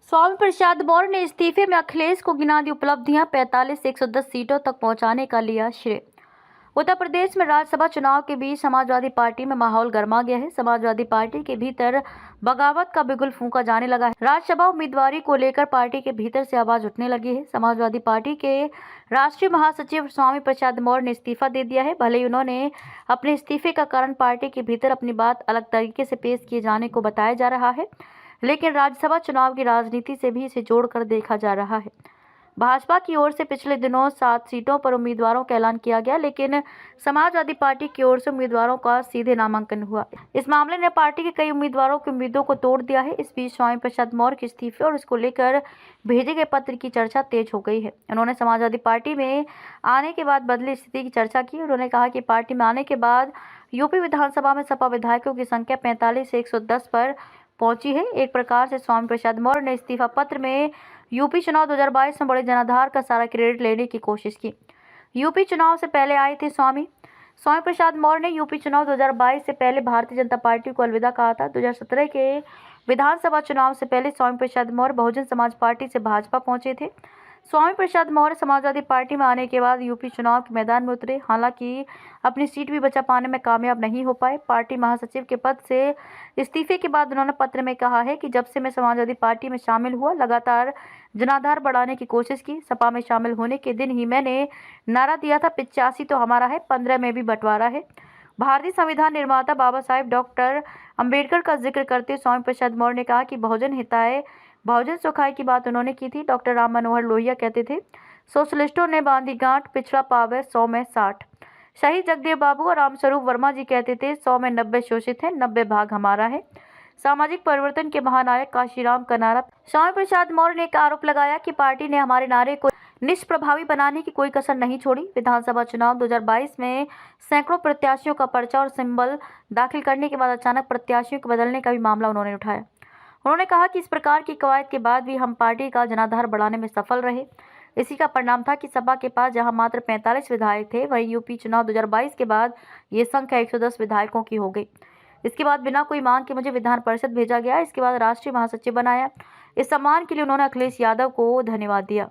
स्वामी प्रसाद मौर्य ने इस्तीफे में अखिलेश को गिना दी उपलब्धियां, 45 से 110 सीटों तक पहुंचाने का लिया श्रेय। उत्तर प्रदेश में राज्यसभा चुनाव के बीच समाजवादी पार्टी में माहौल गर्मा गया है। समाजवादी पार्टी के भीतर बगावत का बिगुल फूंका जाने लगा है। राज्यसभा उम्मीदवारी को लेकर पार्टी के भीतर से आवाज उठने लगी है। समाजवादी पार्टी के राष्ट्रीय महासचिव स्वामी प्रसाद मौर्य ने इस्तीफा दे दिया है। भले ही उन्होंने अपने इस्तीफे का कारण पार्टी के भीतर अपनी बात अलग तरीके से पेश किए जाने को बताया जा रहा है, लेकिन राज्यसभा चुनाव की राजनीति से भी इसे जोड़कर देखा जा रहा है। भाजपा की ओर से पिछले दिनों 7 सीटों पर उम्मीदवारों का ऐलान किया गया, लेकिन समाजवादी पार्टी की ओर से उम्मीदवारों का सीधे नामांकन हुआ। इस मामले ने पार्टी के कई उम्मीदवारों की उम्मीदों को तोड़ दिया है। इस बीच स्वामी प्रसाद मौर्य के इस्तीफे और इसको लेकर भेजे गए पत्र की चर्चा तेज हो गई है। उन्होंने समाजवादी पार्टी में आने के बाद बदली स्थिति की चर्चा की। उन्होंने कहा कि पार्टी में आने के बाद यूपी विधानसभा में सपा विधायकों की संख्या 45 से 110 पर पहुंची है। एक प्रकार से स्वामी प्रसाद मौर्य ने इस्तीफा पत्र में यूपी चुनाव 2022 में बड़े जनाधार का सारा क्रेडिट लेने की कोशिश की। यूपी चुनाव से पहले आए थे स्वामी प्रसाद मौर्य ने यूपी चुनाव 2022 से पहले भारतीय जनता पार्टी को अलविदा कहा था। 2017 के विधानसभा चुनाव से पहले स्वामी प्रसाद मौर्य बहुजन समाज पार्टी से भाजपा पहुंचे थे। स्वामी प्रसाद मौर्य समाजवादी पार्टी में आने के बाद यूपी चुनाव के मैदान में उतरे, हालांकि अपनी सीट भी बचा पाने में कामयाब नहीं हो पाए। पार्टी महासचिव के पद से इस्तीफे के बाद उन्होंने पत्र में कहा है कि जब से मैं समाजवादी पार्टी में शामिल हुआ, लगातार जनाधार बढ़ाने की कोशिश की। सपा में शामिल होने के दिन ही मैंने नारा दिया था, 85 तो हमारा है, 15 में भी बंटवारा है। भारतीय संविधान निर्माता बाबा साहेब डॉक्टर अंबेडकर का जिक्र करते स्वामी प्रसाद मौर्य ने कहा कि बहुजन हिताय बहुजन सुखाय की बात उन्होंने की थी। डॉक्टर राम मनोहर लोहिया कहते थे, सोशलिस्टों ने बांधी गांठ, पिछड़ा पावे 100 में 60। शहीद जगदेव बाबू और रामस्वरूप वर्मा जी कहते थे, 100 में 90 शोषित है, 90 भाग हमारा है। सामाजिक परिवर्तन के महानायक काशीराम का नारा। स्वामी प्रसाद मौर्य ने एक आरोप लगाया कि पार्टी ने हमारे नारे को निष्प्रभावी बनाने की कोई कसर नहीं छोड़ी। विधानसभा चुनाव 2022 में सैकड़ों प्रत्याशियों का पर्चा और सिंबल दाखिल करने के बाद अचानक प्रत्याशियों को बदलने का भी मामला उन्होंने उठाया। उन्होंने कहा कि इस प्रकार की कवायद के बाद भी हम पार्टी का जनाधार बढ़ाने में सफल रहे। इसी का परिणाम था कि सपा के पास जहां मात्र 45 विधायक थे, वहीं यूपी चुनाव 2022 के बाद ये संख्या 110 विधायकों की हो गई। इसके बाद बिना कोई मांग के मुझे विधान परिषद भेजा गया। इसके बाद राष्ट्रीय महासचिव बनाया। इस सम्मान के लिए उन्होंने अखिलेश यादव को धन्यवाद दिया।